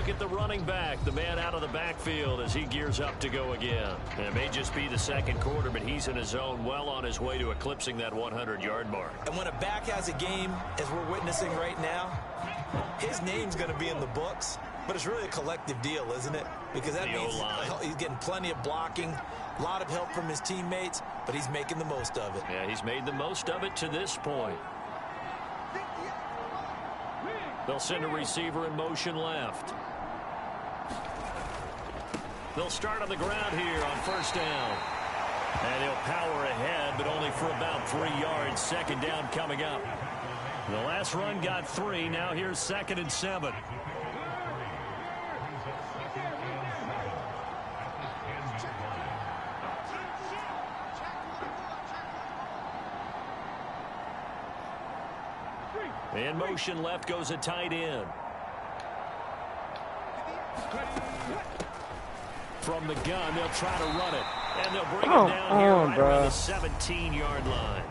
look at the running back, the man out of the backfield as he gears up to go again. And it may just be the second quarter, but he's in his zone, well on his way to eclipsing that 100-yard mark. And when a back has a game, as we're witnessing right now, his name's going to be in the books, but it's really a collective deal, isn't it? Because that means he's getting plenty of blocking, a lot of help from his teammates, but he's making the most of it. Yeah, he's made the most of it to this point. They'll send a receiver in motion left. They'll start on the ground here on first down. And he'll power ahead, but only for about 3 yards. Second down coming up. The last run got 3. Now here's 2nd and 7. In motion left goes a tight end. From the gun, they'll try to run it. And they'll bring it down here right around the 17-yard line.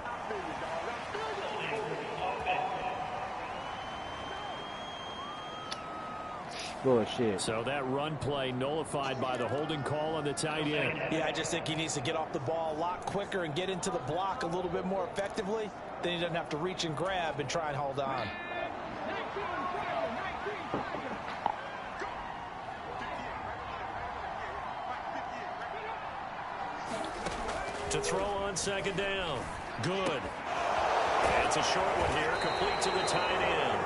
Bullshit. So that run play nullified by the holding call on the tight end. Yeah, I just think he needs to get off the ball a lot quicker and get into the block a little bit more effectively. Then he doesn't have to reach and grab and try and hold on. To throw on second down. Good. And it's a short one here, complete to the tight end.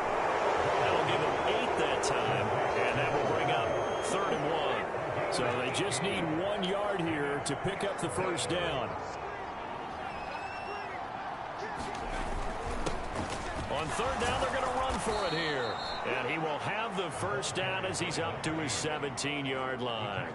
That'll give him 8 that time, and that will bring up 3rd and 1. So they just need 1 yard here to pick up the first down. On 3rd down, they're going to run for it here. And he will have the first down as he's up to his 17-yard line.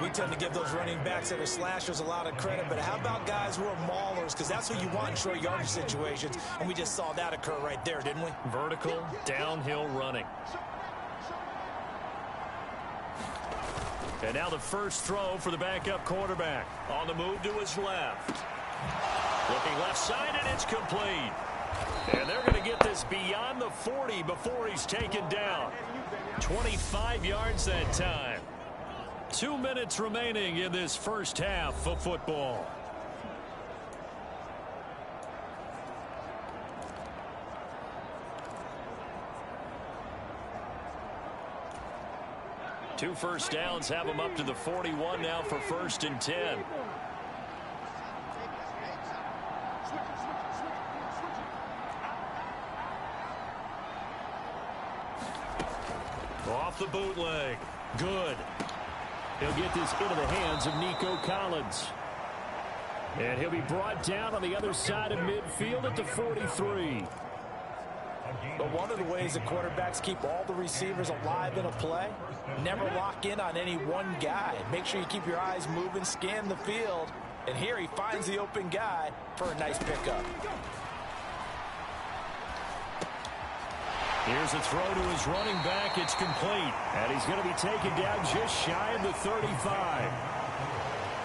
We tend to give those running backs that are slashers a lot of credit, but how about guys who are maulers? Because that's what you want in short yardage situations, and we just saw that occur right there, didn't we? Vertical, downhill running. And now the first throw for the backup quarterback. On the move to his left. Looking left side, and it's complete. And they're going to get this beyond the 40 before he's taken down. 25 yards that time. 2 minutes remaining in this first half of football. Two first downs have him up to the 41 now for 1st and 10. Off the bootleg. Good. He'll get this into the hands of Nico Collins. And he'll be brought down on the other side of midfield at the 43. But one of the ways that quarterbacks keep all the receivers alive in a play, never lock in on any one guy. Make sure you keep your eyes moving, scan the field. And here he finds the open guy for a nice pickup. Here's a throw to his running back. It's complete. And he's going to be taken down just shy of the 35.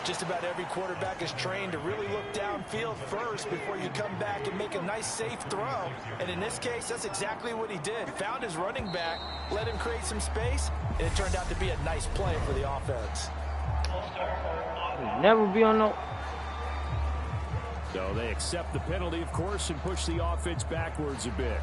Just about every quarterback is trained to really look downfield first before you come back and make a nice, safe throw. And in this case, that's exactly what he did. Found his running back, let him create some space, and it turned out to be a nice play for the offense. Never be on no... So they accept the penalty, of course, and push the offense backwards a bit.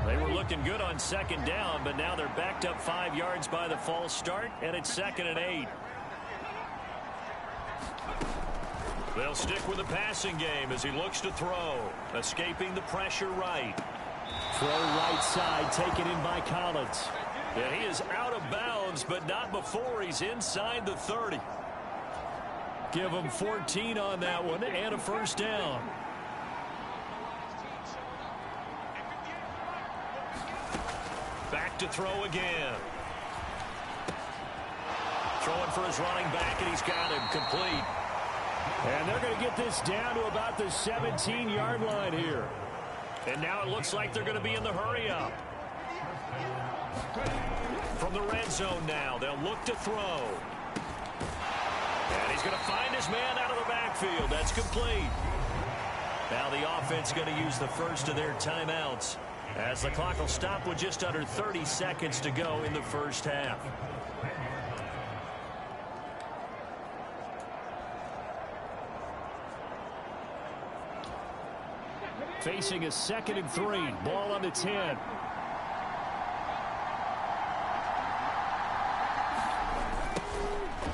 They were looking good on second down, but now they're backed up 5 yards by the false start, and it's 2nd and 8. They'll stick with the passing game as he looks to throw. Escaping the pressure right. Throw right side, taken in by Collins. And he is out of bounds, but not before he's inside the 30. Give him 14 on that one and a first down. Back to throw again. Throwing for his running back, and he's got him complete. And they're going to get this down to about the 17-yard line here. And now it looks like they're going to be in the hurry-up. From the red zone now, they'll look to throw. And he's going to find his man out of the backfield. That's complete. Now the offense going to use the first of their timeouts, as the clock will stop with just under 30 seconds to go in the first half. Facing a 2nd and 3. Ball on the 10.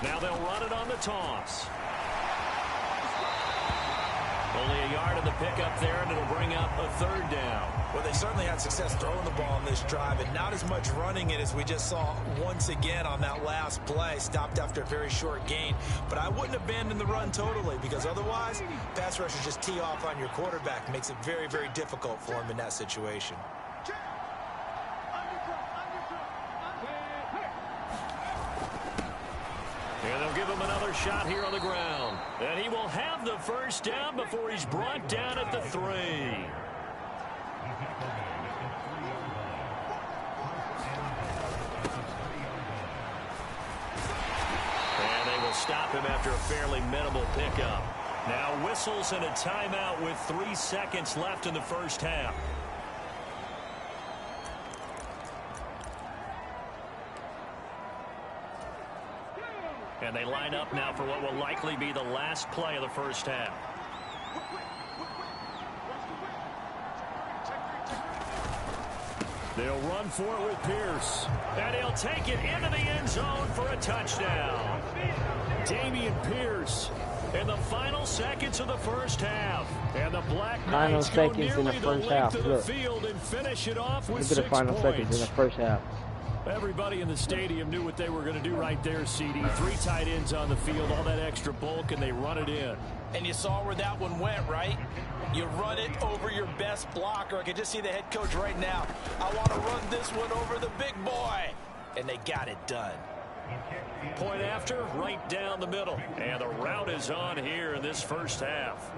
Now they'll run it on the toss. Only a yard in the pickup there, and it'll bring up a 3rd down. Well, they certainly had success throwing the ball on this drive, and not as much running it as we just saw once again on that last play. Stopped after a very short gain. But I wouldn't abandon the run totally, because otherwise, pass rushers just tee off on your quarterback. Makes it very, very difficult for him in that situation. And they'll give him another shot here on the ground. And he will have the first down before he's brought down at the 3. And they will stop him after a fairly minimal pickup. Now whistles and a timeout with 3 seconds left in the first half. And they line up now for what will likely be the last play of the first half. They'll run for it with Pierce. And he'll take it into the end zone for a touchdown. Dameon Pierce in the final seconds of the first half. And the Black Knights go nearly the length of the field and finish it off with 6 points. Look at the final seconds in the first half. Everybody in the stadium knew what they were going to do right there, CD. 3 tight ends on the field, all that extra bulk, and they run it in. And you saw where that one went, right? You run it over your best blocker. I can just see the head coach right now. I want to run this one over the big boy. And they got it done. Point after, right down the middle. And the route is on here in this first half.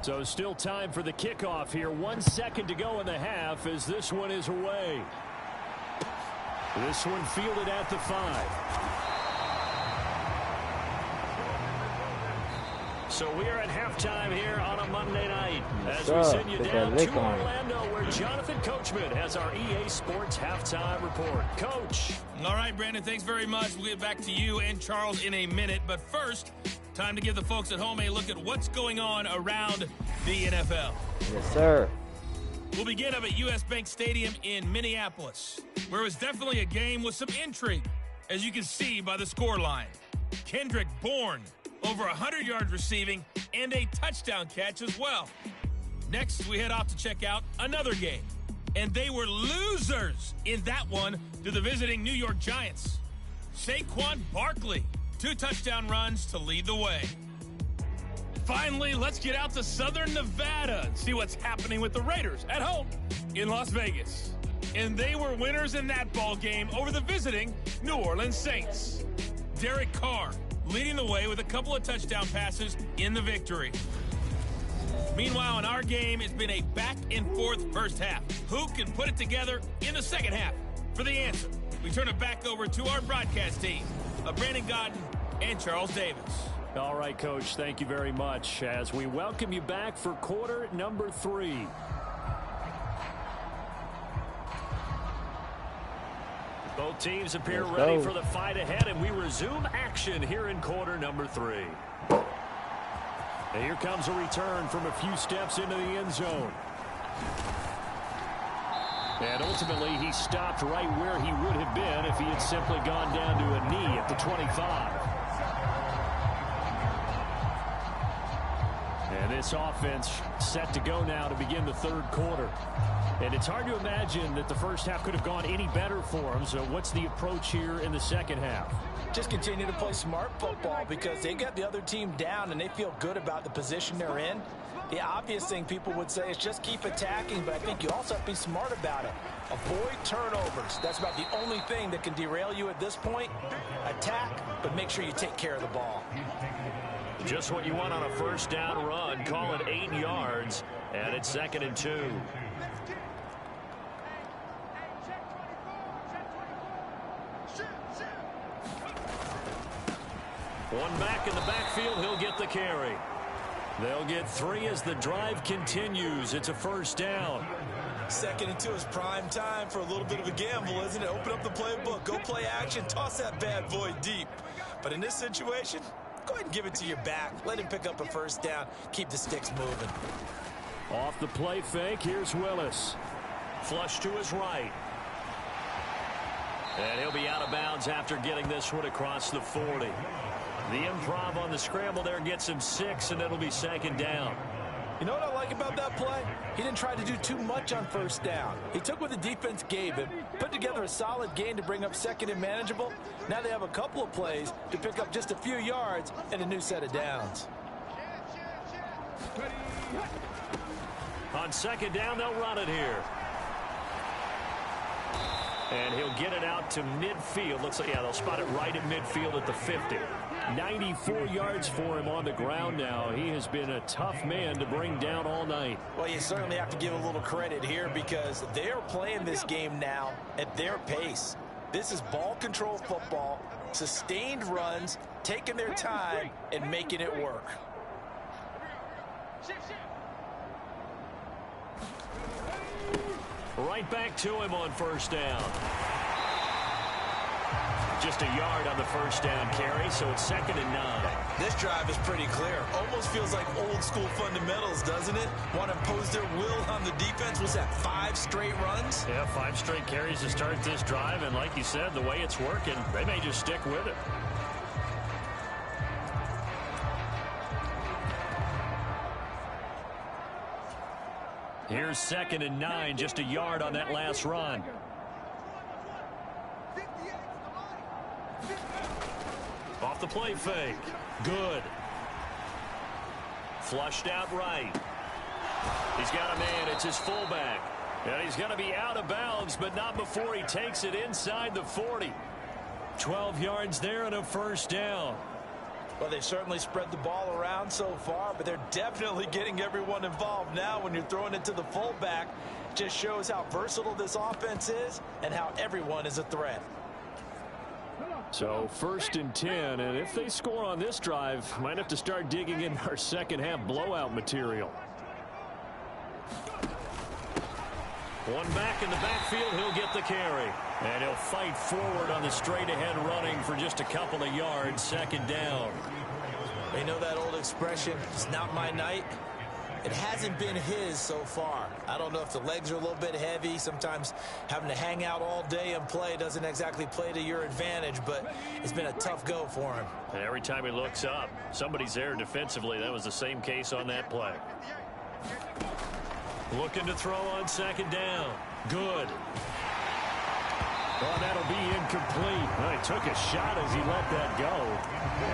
So still time for the kickoff here. 1 second to go in the half as this one is away. This one fielded at the 5. So we are at halftime here on a Monday night as we send you down to Orlando, where Jonathan Coachman has our EA Sports halftime report. Coach. All right, Brandon, thanks very much. We'll get back to you and Charles in a minute. But first, time to give the folks at home a look at what's going on around the NFL. Yes, sir. We'll begin up at U.S. Bank Stadium in Minneapolis, where it was definitely a game with some intrigue, as you can see by the scoreline. Kendrick Bourne, over 100 yards receiving, and a touchdown catch as well. Next, we head off to check out another game, and they were losers in that one to the visiting New York Giants. Saquon Barkley, 2 touchdown runs to lead the way. Finally, let's get out to Southern Nevada and see what's happening with the Raiders at home in Las Vegas. And they were winners in that ball game over the visiting New Orleans Saints. Derek Carr leading the way with a couple of touchdown passes in the victory. Meanwhile, in our game, it's been a back-and-forth first half. Who can put it together in the second half? For the answer, we turn it back over to our broadcast team of Brandon Godden and Charles Davis. All right, Coach, thank you very much as we welcome you back for quarter number 3. Both teams appear ready for the fight ahead, and we resume action here in quarter number 3. And here comes a return from a few steps into the end zone. And ultimately, he stopped right where he would have been if he had simply gone down to a knee at the 25. And this offense set to go now to begin the third quarter. And it's hard to imagine that the first half could have gone any better for them. So what's the approach here in the second half? Just continue to play smart football because they got the other team down and they feel good about the position they're in. The obvious thing people would say is just keep attacking, but I think you also have to be smart about it. Avoid turnovers. That's about the only thing that can derail you at this point. Attack, but make sure you take care of the ball. Just what you want on a first down run. Call it 8 yards, and it's 2nd and 2. One back in the backfield. He'll get the carry. They'll get 3 as the drive continues. It's a first down. 2nd and 2 is prime time for a little bit of a gamble, isn't it? Open up the playbook, go play action, toss that bad boy deep. But in this situation, go ahead and give it to your back. Let him pick up a first down. Keep the sticks moving. Off the play fake, here's Willis. Flush to his right. And he'll be out of bounds after getting this one across the 40. The improv on the scramble there gets him 6, and it'll be 2nd down. You know what I like about that play? He didn't try to do too much on first down. He took what the defense gave him, put together a solid gain to bring up 2nd and manageable. Now they have a couple of plays to pick up just a few yards and a new set of downs. On 2nd down, they'll run it here. And he'll get it out to midfield. Looks like, yeah, they'll spot it right at midfield at the 50. 94 yards for him on the ground now. He has been a tough man to bring down all night. Well, you certainly have to give a little credit here because they're playing this game now at their pace. This is ball control football, sustained runs, taking their time and making it work. Right back to him on first down. Just a yard on the first down carry, so it's 2nd and 9. This drive is pretty clear. Almost feels like old school fundamentals, doesn't it? Want to impose their will on the defense. Was that 5 straight runs? Yeah, 5 straight carries to start this drive, and like you said, the way it's working, they may just stick with it. Here's 2nd and 9, just a yard on that last run. Off the play fake. Good. Flushed out right. He's got a man. It's his fullback. And he's going to be out of bounds, but not before he takes it inside the 40. 12 yards there and a first down. Well, they've certainly spread the ball around so far, but they're definitely getting everyone involved now when you're throwing it to the fullback. Just shows how versatile this offense is and how everyone is a threat. So 1st and 10, and if they score on this drive, might have to start digging in our second half blowout material. One back in the backfield, he'll get the carry. And he'll fight forward on the straight ahead running for just a couple of yards. 2nd down. You know that old expression, it's not my night? It hasn't been his so far. I don't know if the legs are a little bit heavy. Sometimes having to hang out all day and play doesn't exactly play to your advantage, but it's been a tough go for him. And every time he looks up, somebody's there defensively. That was the same case on that play. Looking to throw on 2nd down. Good. Well, that'll be incomplete. Well, he took a shot as he let that go.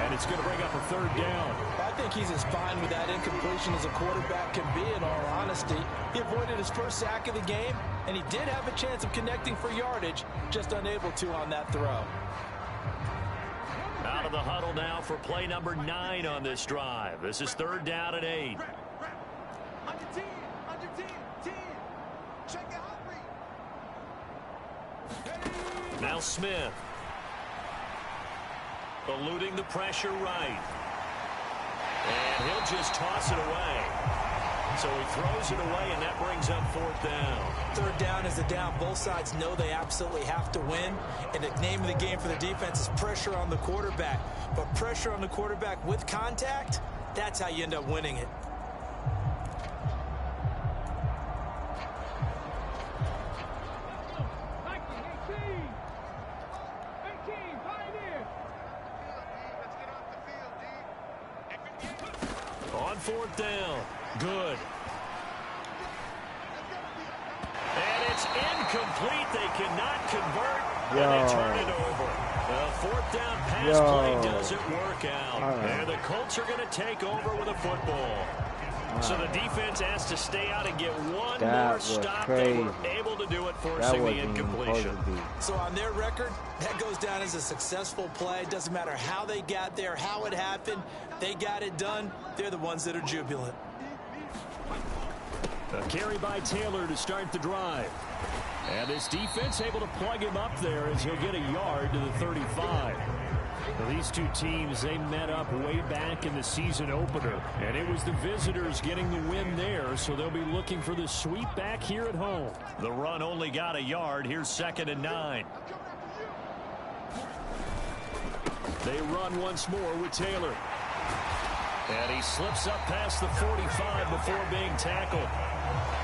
And it's going to bring up a 3rd down. I think he's as fine with that incompletion as a quarterback can be, in all honesty. He avoided his first sack of the game, and he did have a chance of connecting for yardage, just unable to on that throw. Out of the huddle now for play number 9 on this drive. This is 3rd down and 8. Now Smith. Eluding the pressure right. And he'll just toss it away. So he throws it away, and that brings up 4th down. 3rd down is the down. Both sides know they absolutely have to win. And the name of the game for the defense is pressure on the quarterback. But pressure on the quarterback with contact, that's how you end up winning it. On 4th down. Good. And it's incomplete. They cannot convert. And they turn it over. The 4th down pass play doesn't work out. And the Colts are going to take over with a football. So the defense has to stay out and get one more stop. They were able to do it, forcing the incompletion. So on their record, that goes down as a successful play. Doesn't matter how they got there, how it happened. They got it done. They're the ones that are jubilant. A carry by Taylor to start the drive. And this defense able to plug him up there as he'll get a yard to the 35. Now, these two teams, they met up way back in the season opener, and it was the visitors getting the win there, so they'll be looking for the sweep back here at home. The run only got a yard. Here's 2nd and 9. They run once more with Taylor. And he slips up past the 45 before being tackled.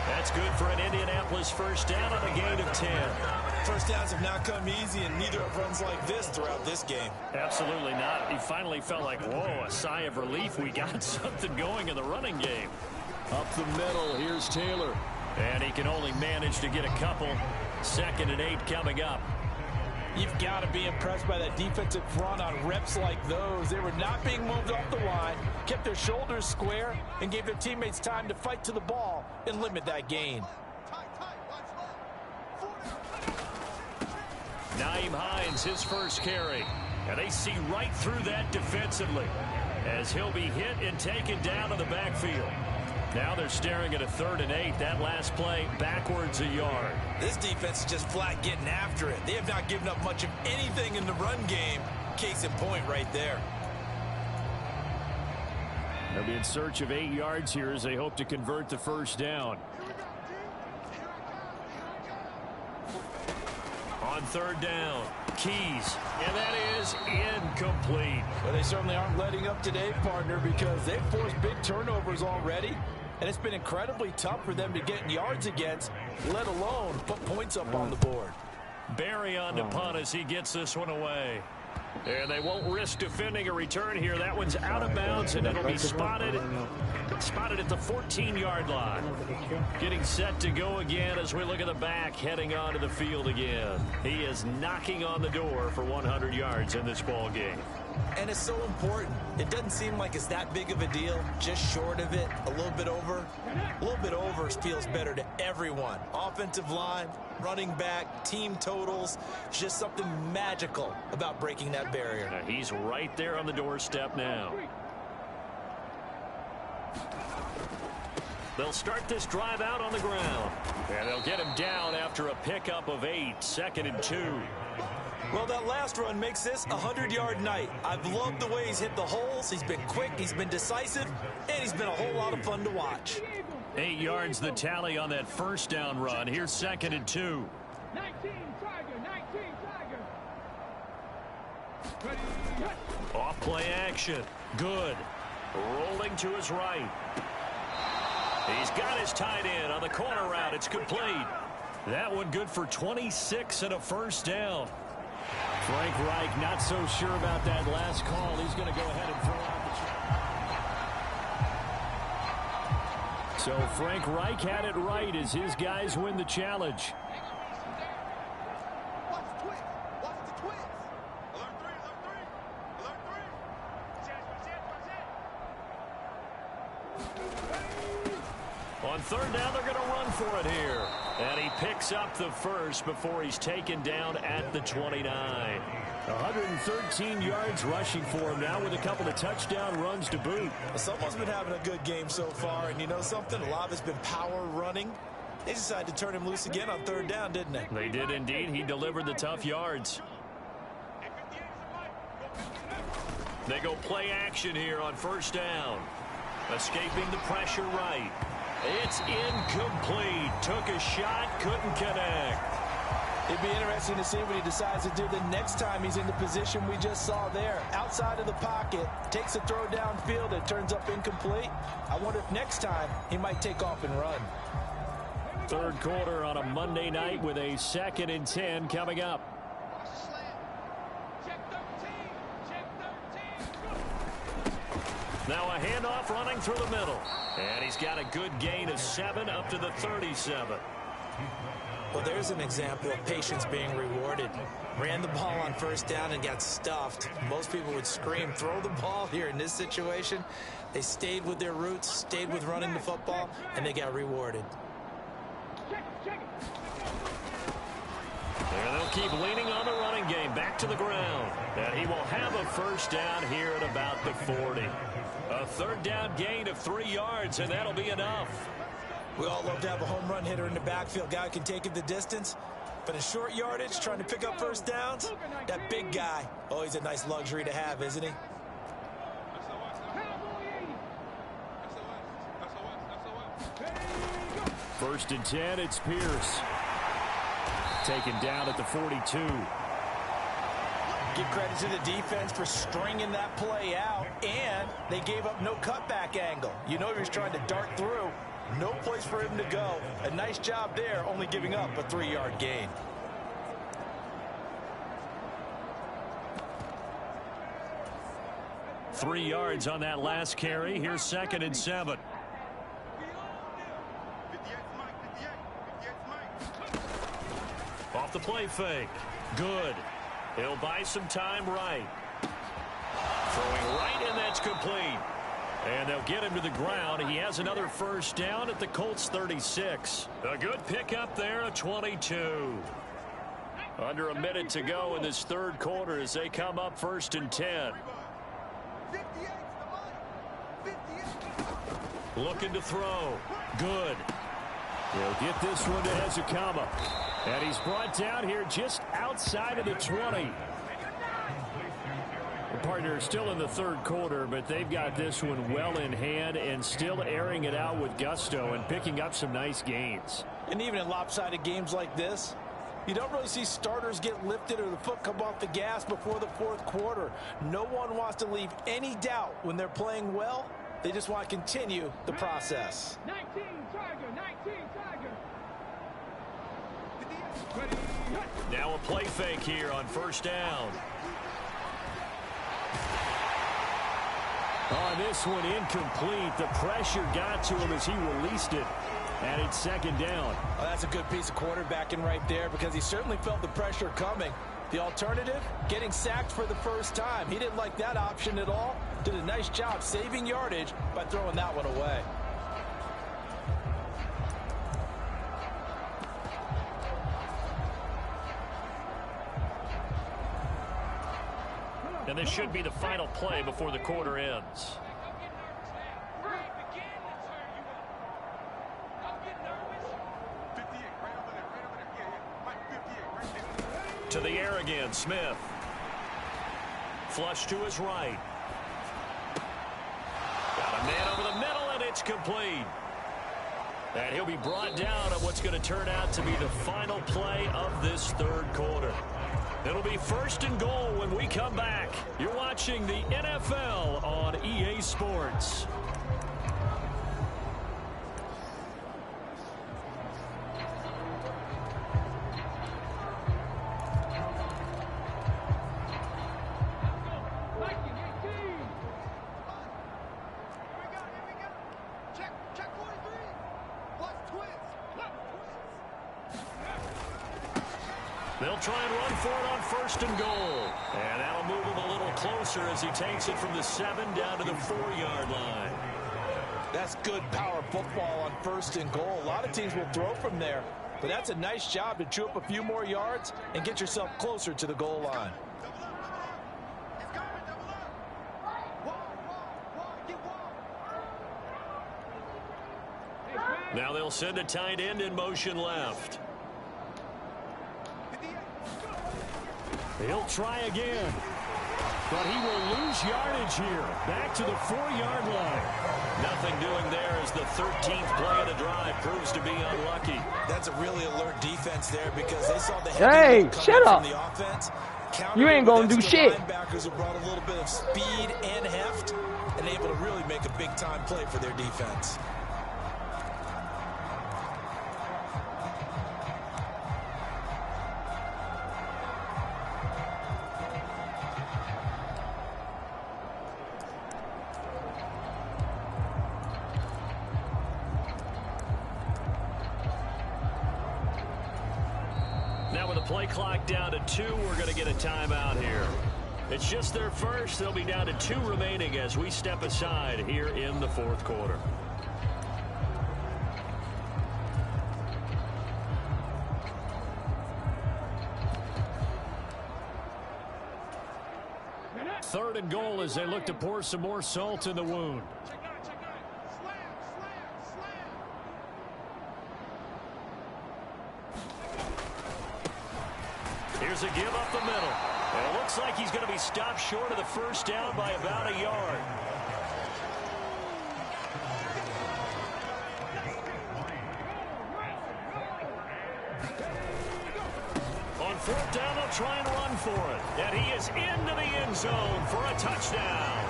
That's good for an Indianapolis first down on a gain of 10. First downs have not come easy, and neither have runs like this throughout this game. Absolutely not. He finally felt like, whoa, a sigh of relief. We got something going in the running game. Up the middle, here's Taylor. And he can only manage to get a couple. 2nd and 8 coming up. You've got to be impressed by that defensive front on reps like those. They were not being moved off the line, kept their shoulders square, and gave their teammates time to fight to the ball and limit that gain. Nyheim Hines, his first carry. And they see right through that defensively as he'll be hit and taken down in the backfield. Now they're staring at a 3rd and 8. That last play backwards a yard. This defense is just flat getting after it. They have not given up much of anything in the run game. Case in point right there. They'll be in search of 8 yards here as they hope to convert the first down. On 3rd down, Keys, and that is incomplete. Well, they certainly aren't letting up today, partner, because they've forced big turnovers already, and it's been incredibly tough for them to get yards against, let alone put points up on the board. Barry on the punt as he gets this one away. And they won't risk defending a return here. That one's out of bounds, and it'll be spotted at the 14-yard line. Getting set to go again as we look at the back, heading onto the field again. He is knocking on the door for 100 yards in this ball game. And it's so important. It doesn't seem like it's that big of a deal, just short of it, a little bit over. A little bit over feels better to everyone. Offensive line, running back, team totals, just something magical about breaking that barrier. Now he's right there on the doorstep now. They'll start this drive out on the ground. And they'll get him down after a pickup of 8, 2nd and 2. Well, that last run makes this a 100-yard night. I've loved the way he's hit the holes. He's been quick, he's been decisive, and he's been a whole lot of fun to watch. 8 yards the tally on that first down run. Here's 2nd and 2. 19 Tiger. Off play action. Good. Rolling to his right. He's got his tight end on the corner route. It's complete. That one good for 26 and a first down. Frank Reich not so sure about that last call. He's going to go ahead and throw out the challenge. So Frank Reich had it right as his guys win the challenge. On 3rd down, they're going to run for it here. And he picks up the first before he's taken down at the 29. 113 yards rushing for him now with a couple of touchdown runs to boot. Well, someone's been having a good game so far, and you know something? A lot of it's been power running. They decided to turn him loose again on 3rd down, didn't they? They did indeed. He delivered the tough yards. They go play action here on 1st down. Escaping the pressure right. It's incomplete. Took a shot, couldn't connect. It'd be interesting to see what he decides to do the next time he's in the position we just saw there. Outside of the pocket, takes a throw downfield, it turns up incomplete. I wonder if next time he might take off and run. 3rd quarter on a Monday night with a 2nd and 10 coming up. Now a handoff running through the middle. And he's got a good gain of 7 up to the 37. Well, there's an example of patience being rewarded. Ran the ball on first down and got stuffed. Most people would scream, throw the ball here. In this situation, they stayed with their roots, stayed with running the football, and they got rewarded. And they'll keep leaning on the running game back to the ground. And he will have a first down here at about the 40. A third down gain of 3 yards, and that'll be enough. We all love to have a home run hitter in the backfield. Guy can take it the distance. But in short yardage, trying to pick up first downs, that big guy, oh, he's a nice luxury to have, isn't he? First and 10, it's Pierce. Taken down at the 42. Give credit to the defense for stringing that play out, and they gave up no cutback angle. You know he was trying to dart through. No place for him to go. A nice job there, only giving up a 3-yard gain. Three yards on that last carry. Here's 2nd and 7. Off the play fake. Good. He'll buy some time right. Throwing right, and that's complete. And they'll get him to the ground. He has another first down at the Colts 36. A good pickup there, a 22. Under a minute to go in this third quarter as they come up 1st and 10. Looking to throw. Good. He'll get this one to Ezekama. And he's brought down here just outside of the 20. The partner is still in the third quarter, but they've got this one well in hand and still airing it out with gusto and picking up some nice gains. And even in lopsided games like this, you don't really see starters get lifted or the foot come off the gas before the fourth quarter. No one wants to leave any doubt when they're playing well. They just want to continue the process. 19 Tiger. Now a play fake here on first down. On this one, incomplete. The pressure got to him as he released it. And it's 2nd down. Well, that's a good piece of quarterbacking right there because he certainly felt the pressure coming. The alternative, getting sacked for the first time. He didn't like that option at all. Did a nice job saving yardage by throwing that one away. And this should be the final play before the quarter ends. To the air again, Smith. Flush to his right. Got a man over the middle, and it's complete. And he'll be brought down on what's going to turn out to be the final play of this third quarter. It'll be 1st and goal when we come back. You're watching the NFL on EA Sports. They'll try and run for it on 1st and goal. And that'll move him a little closer as he takes it from the 7 down to the 4-yard line. That's good power football on 1st and goal. A lot of teams will throw from there. But that's a nice job to chew up a few more yards and get yourself closer to the goal line. Now they'll send a tight end in motion left. He'll try again. But he will lose yardage here. Back to the 4-yard line. Nothing doing there as the 13th play of the drive proves to be unlucky. That's a really alert defense there because they saw the hey, shut up. From the offense. You ain't gonna do shit. Linebackers who brought a little bit of speed and heft and able to really make a big-time play for their defense. now with the play clock down to 2, we're going to get a timeout here. It's just their first. They'll be down to 2 remaining as we step aside here in the fourth quarter. Third and goal as they look to pour some more salt in the wound. Here's a give up the middle. And it looks like he's going to be stopped short of the first down by about a yard. On fourth down, they'll try and run for it. And he is into the end zone for a touchdown.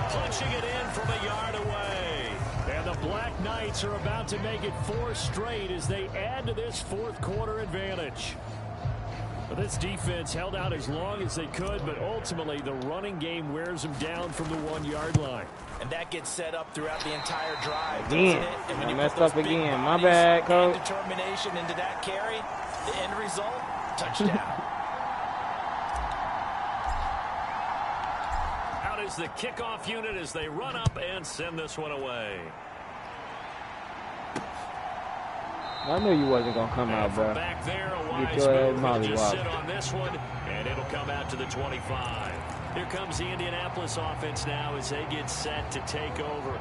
Punching it in from a yard away. And the Black Knights are about to make it 4 straight as they add to this fourth quarter advantage. Well, this defense held out as long as they could, but ultimately the running game wears them down from the 1-yard line. And that gets set up throughout the entire drive, Again, doesn't it? And when I you messed put those up big again. My bodies bad, and coach. determination into that carry, the end result, touchdown. Out is the kickoff unit as they run up and send this one away. I knew you wasn't gonna come out, bro. Back there, a wise Get your move. ass He'll just mollywop. sit on this one, and it'll come out to the 25. Here comes the Indianapolis offense now as they get set to take over.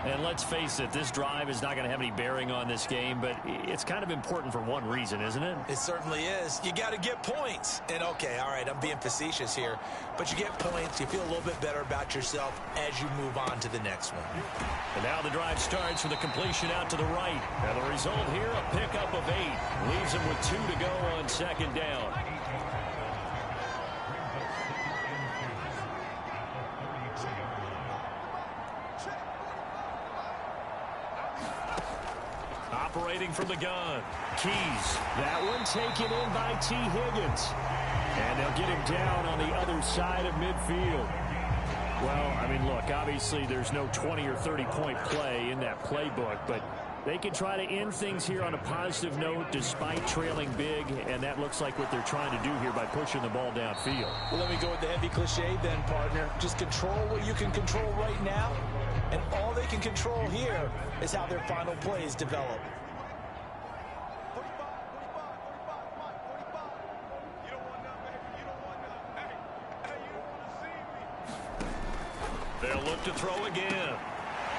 And let's face it, this drive is not going to have any bearing on this game, but it's kind of important for one reason, isn't it? It certainly is. You got to get points. And, okay, all right, I'm being facetious here. But you get points, you feel a little bit better about yourself as you move on to the next one. And now the drive starts with a completion out to the right. And the result here, a pickup of 8. Leaves them with 2 to go on second down. Operating from the gun. Keys. That one taken in by T. Higgins. And they'll get him down on the other side of midfield. Well, I mean, look, obviously there's no 20 or 30-point play in that playbook, but they can try to end things here on a positive note despite trailing big, and that looks like what they're trying to do here by pushing the ball downfield. Well, let me go with the heavy cliche then, partner. Just control what you can control right now, and all they can control here is how their final plays develop. They'll look to throw again.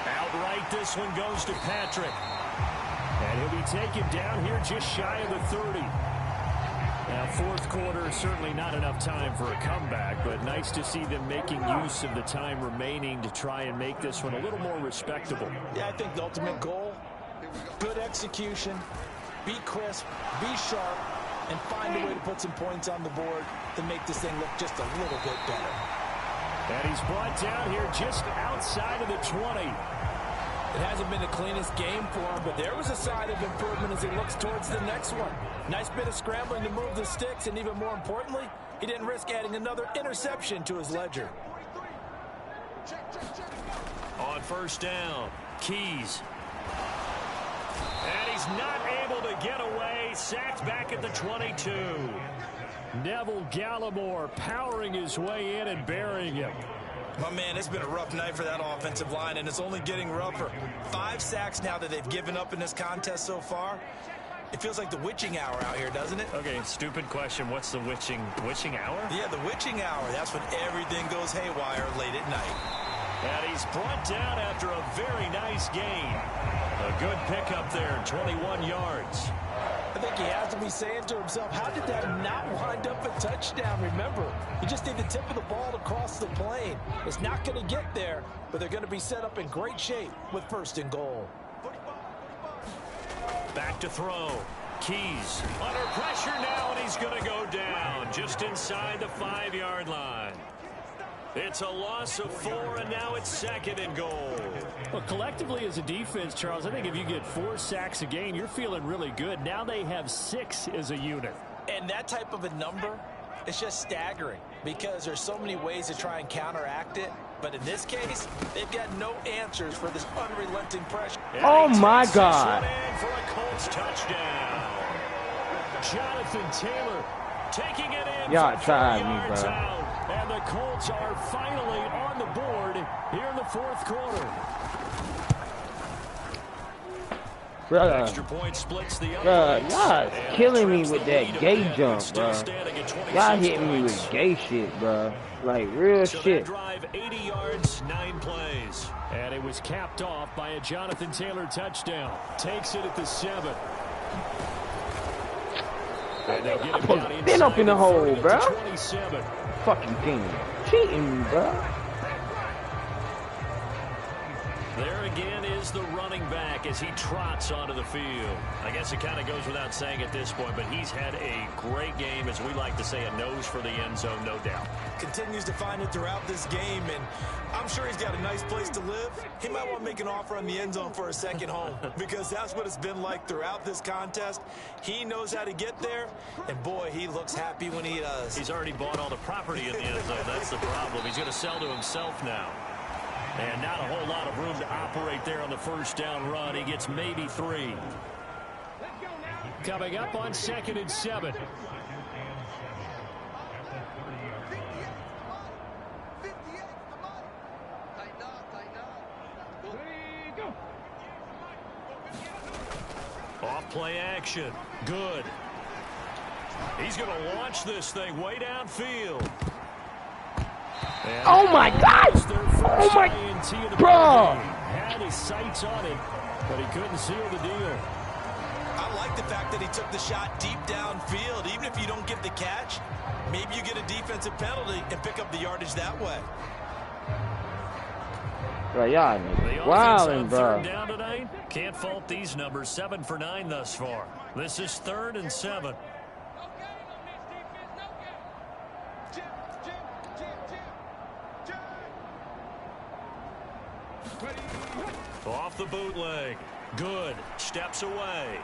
Outright, this one goes to Patrick. And he'll be taken down here just shy of the 30. Now, fourth quarter, certainly not enough time for a comeback, but nice to see them making use of the time remaining to try and make this one a little more respectable. Yeah, I think the ultimate goal, good execution, be crisp, be sharp, and find a way to put some points on the board to make this thing look just a little bit better. And he's brought down here just outside of the 20. It hasn't been the cleanest game for him, but there was a sign of improvement as he looks towards the next one. Nice bit of scrambling to move the sticks, and even more importantly, he didn't risk adding another interception to his ledger. On first down, Keys. And he's not able to get away. Sacked back at the 22. Neville Gallimore powering his way in and burying him. My man, it's been a rough night for that offensive line, and it's only getting rougher. 5 sacks now that they've given up in this contest so far. It feels like the witching hour out here, doesn't it? Okay, stupid question. What's the witching hour? Yeah, the witching hour. That's when everything goes haywire late at night. And he's brought down after a very nice gain. A good pickup there, 21 yards. I think he has to be saying to himself, how did that not wind up a touchdown? Remember, you just need the tip of the ball to cross the plane. It's not going to get there, but they're going to be set up in great shape with first and goal. Back to throw. Keys under pressure now, and he's going to go down just inside the 5-yard line. It's a loss of 4, and now it's second and goal. Well, collectively as a defense, Charles, I think if you get 4 sacks a game, you're feeling really good. Now they have 6 as a unit. And that type of a number, it's just staggering because there's so many ways to try and counteract it. But in this case, they've got no answers for this unrelenting pressure. Oh, my God. For a Colts touchdown. Jonathan Taylor taking it in. Y'all from tried 30 me, yards bro. out. And the Colts are finally on the board here in the fourth quarter. Extra point splits the Bruh, y'all killing me with that gay jump, bruh. Y'all hitting me with gay shit, bruh. Like, real shit. That drive, 80 yards, 9 plays. And it was capped off by a Jonathan Taylor touchdown. Takes it at the 7. And they'll get him down Been up in the hole, bruh. 27. Fucking team. Cheating me, bruh. There again is the running back as he trots onto the field. I guess it kind of goes without saying at this point, but he's had a great game, as we like to say, a nose for the end zone, no doubt. Continues to find it throughout this game, and I'm sure he's got a nice place to live. He might want to make an offer on the end zone for a second home, because that's what it's been like throughout this contest. He knows how to get there, and boy, he looks happy when he does. He's already bought all the property in the end zone. That's the problem. He's going to sell to himself now. And not a whole lot of room to operate there on the first down run. He gets maybe 3. Coming up on 2nd and 7. Off play action. Good. He's going to launch this thing way downfield. Oh my God! Oh my, bro! Had his sights on it, but he couldn't seal the deal. I like the fact that he took the shot deep downfield. Even if you don't get the catch, maybe you get a defensive penalty and pick up the yardage that way. Bro, y'all niggas wildin', bro. Down tonight. Can't fault these numbers. 7 for 9 thus far. This is 3rd and 7. Off the bootleg. Good. Steps away.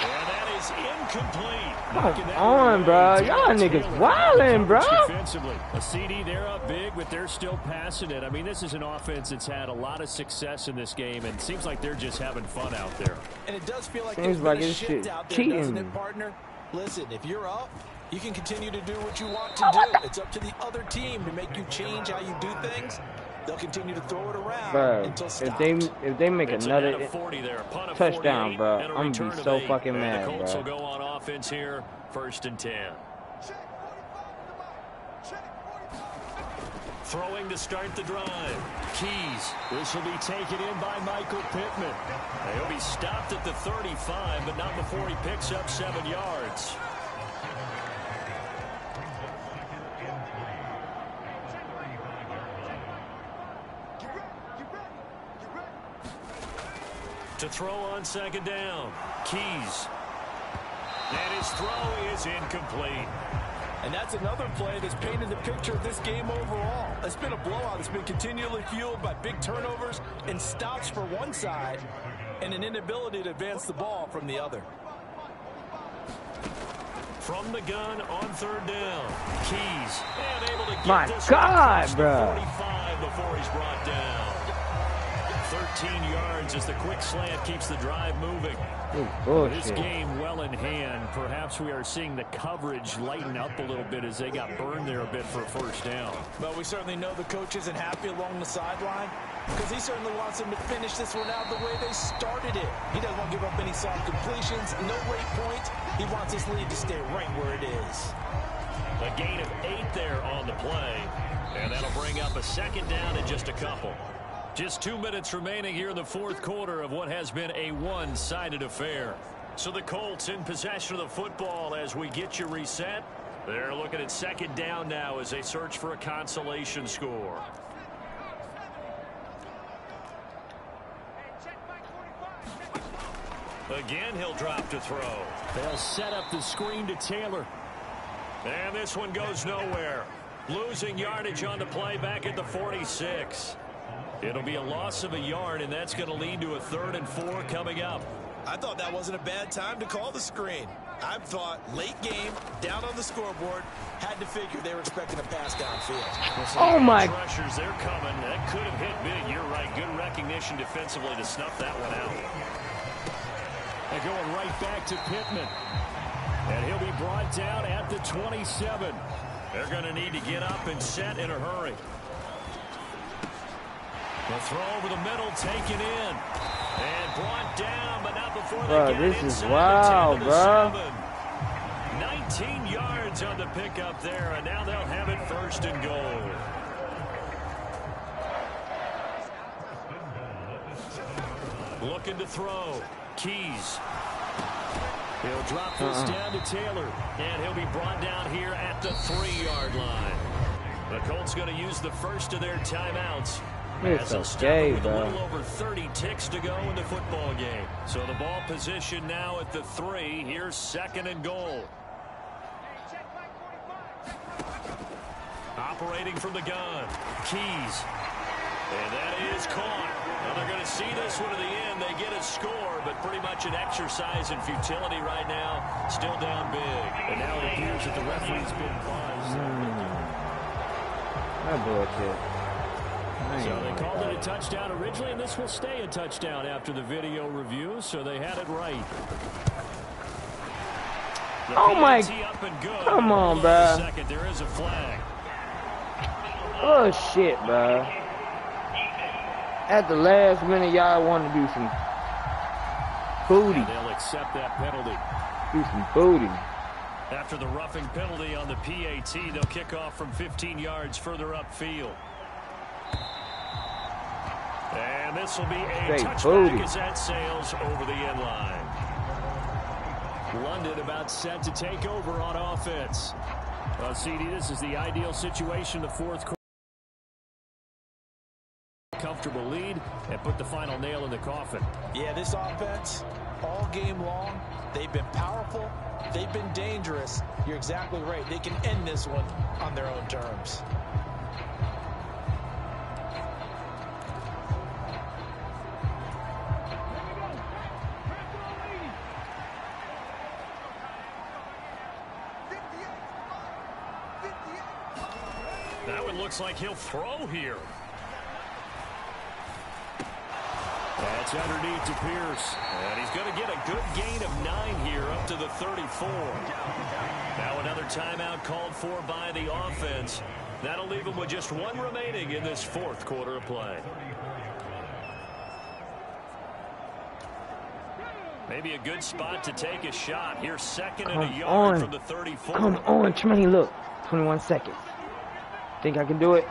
And that is incomplete. Come on, bro. Y'all niggas wildin', bro. Defensively. A CD, they're up big, but they're still passing it. I mean, this is an offense that's had a lot of success in this game, and it seems like they're just having fun out there. And it does feel like Seems there's like been a it's shift shit out there, cheating. doesn't it, partner? Listen, if you're up, you can continue to do what you want to do. It's up to the other team to make you change how you do things. They'll continue to throw it around Bro, until stopped. if they make another 40 there, punt of touchdown, 48, bro, and a I'm return gonna be of so 8. fucking And mad, the Colts bro. will go on offense here, 1st and 10. Throwing to start the drive. Keys. This will be taken in by Michael Pittman. He'll be stopped at the 35, but not before he picks up 7 yards. To throw on 2nd down. Keys. And his throw is incomplete. And that's another play that's painted the picture of this game overall. It's been a blowout. It's been continually fueled by big turnovers and stops for one side and an inability to advance the ball from the other. From the gun on 3rd down. Keys. And able to get My this God, one bro. 45 before he's brought down. 13 yards as the quick slant keeps the drive moving. This Bullshit. game well in hand. Perhaps we are seeing the coverage lighten up a little bit as they got burned there a bit for a 1st down. But we certainly know the coach isn't happy along the sideline because he certainly wants them to finish this one out the way they started it. He doesn't want to give up any soft completions, no late points. He wants this lead to stay right where it is. A gain of 8 there on the play. And that'll bring up a 2nd down in just a couple. Just 2 minutes remaining here in the 4th quarter of what has been a one-sided affair. So the Colts in possession of the football as we get you reset. They're looking at 2nd down now as they search for a consolation score. Again, he'll drop to throw. They'll set up the screen to Taylor. And this one goes nowhere. Losing yardage on the play back at the 46. It'll be a loss of a yard, and that's going to lead to a 3rd and 4 coming up. I thought that wasn't a bad time to call the screen. I thought late game, down on the scoreboard, had to figure they were expecting a pass downfield. Oh my! Pressures, they're coming. That could have hit big. You're right. Good recognition defensively to snuff that one out. And going right back to Pittman. And he'll be brought down at the 27. They're going to need to get up and set in a hurry. The throw over the middle, taken in. And brought down, but not before they get this inside is wild, the 10 to bro. 7. 19 yards on the pickup there, and now they'll have it 1st and goal. Looking to throw. Keys. He'll drop this down to Taylor, and he'll be brought down here at the 3-yard line. The Colts going to use the first of their timeouts. It's As okay, with a bro. little over 30 ticks to go in the football game. So the ball position now at the 3. Here's 2nd and goal. Operating from the gun. Keys. And that is caught. Now they're going to see this one to the end. They get a score, but pretty much an exercise in futility right now. Still down big. And now it appears that the referee's been buzzed. That bullshit. So they called it a touchdown originally, and this will stay a touchdown after the video review, so they had it right. Oh my! Come on, bro. Second, there is a flag. Oh shit, bro. At the last minute, y'all want to do some booty. They'll accept that penalty. Do some booty. After the roughing penalty on the PAT, they'll kick off from 15 yards further upfield. And this will be a touchback as that sails over the end line. London about set to take over on offense. Well, CD, this is the ideal situation, the 4th quarter. Comfortable lead and put the final nail in the coffin. Yeah, this offense, all game long, they've been powerful, they've been dangerous. You're exactly right. They can end this one on their own terms. That one looks like he'll throw here. That's underneath to Pierce. And he's going to get a good gain of 9 here up to the 34. Now another timeout called for by the offense. That'll leave them with just 1 remaining in this 4th quarter of play. Maybe a good spot to take a shot. Here's 2nd and a yard from the 34. Come on, Tremaine, look. 21 seconds. Think I can do it?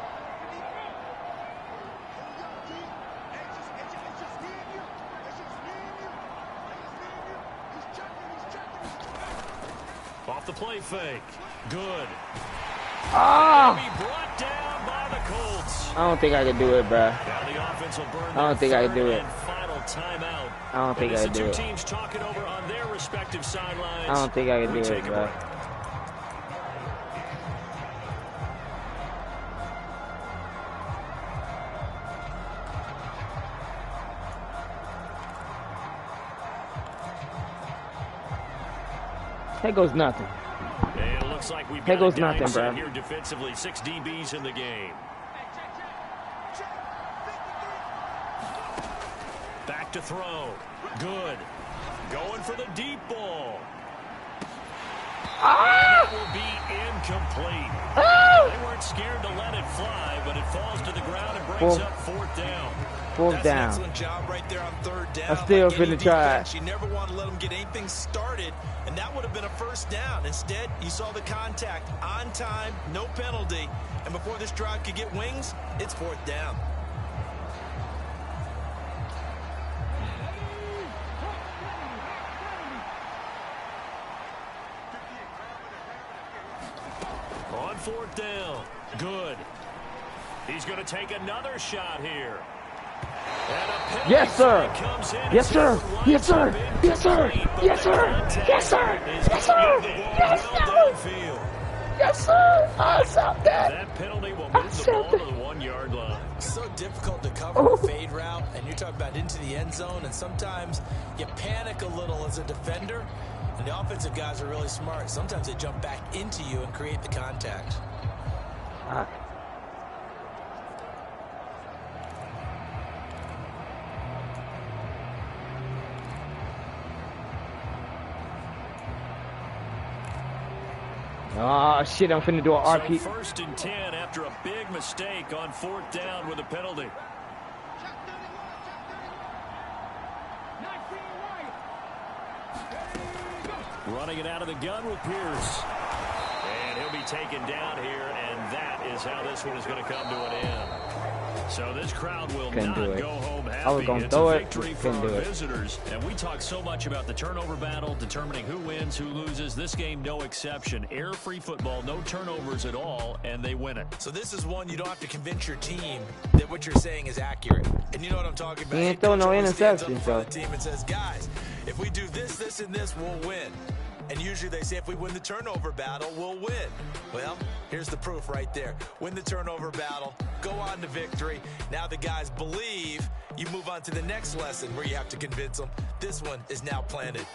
Off the play fake. Good. Ah! Be brought down by the Colts. I don't think I can do it, bro. Now the offense will burn I don't think I can do it. Final timeout. I don't think I can do it. The 2 teams talking over on their respective sidelines. I don't think I can do it, bro. Here goes nothing. And it looks like we've Here got goes a guy nothing, bro. here defensively. 6 DBs in the game. Back to throw. Good. Going for the deep ball. And it will be incomplete. They weren't scared to let it fly, but it falls to the ground and brings up 4th down. 4th down. That's an excellent job right there on 3rd down. I still Like any finna try. defense, you never want to let them get anything started, and that would have been a 1st down. Instead, you saw the contact on time, no penalty, and before this drive could get wings, it's 4th down. On 4th down. Good. He's going to take another shot here. Yes, sir. Yes, sir. Yes, sir. Yes, sir. Yes, sir. Yes, sir. Yes, sir. Yes, sir. Yes, sir. I accept that. That penalty will move the ball to the 1-yard line. So difficult to cover a fade route, and you're talking about into the end zone, and sometimes you panic a little as a defender, and the offensive guys are really smart. Sometimes they jump back into you and create the contact. Oh, shit, I'm finna do an RP. So 1st and 10 after a big mistake on 4th down with a penalty. Running it out of the gun with Pierce. And he'll be taken down here, and that is how this one is going to come to an end. So this crowd will not go home happy. I was going to throw it. Couldn't do it. Visitors. And we talk so much about the turnover battle, determining who wins, who loses. This game, no exception. Air-free football, no turnovers at all, and they win it. So this is one you don't have to convince your team that what you're saying is accurate. And you know what I'm talking about. He ain't throw no interception, so. The team and says, guys, if we do this, this, and this, we'll win. And usually they say if we win the turnover battle, we'll win. Well, here's the proof right there. Win the turnover battle, go on to victory. Now the guys believe. You move on to the next lesson where you have to convince them. This one is now planted.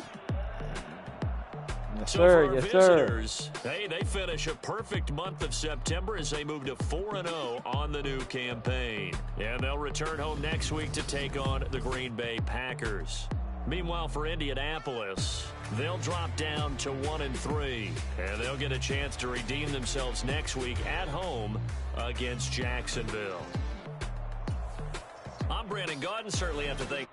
Yes, sir. Yes, sir. Hey, they finish a perfect month of September as they move to 4-0 on the new campaign. And they'll return home next week to take on the Green Bay Packers. Meanwhile, for Indianapolis, they'll drop down to 1-3, and they'll get a chance to redeem themselves next week at home against Jacksonville. I'm Brandon Gaudin. Certainly have to thank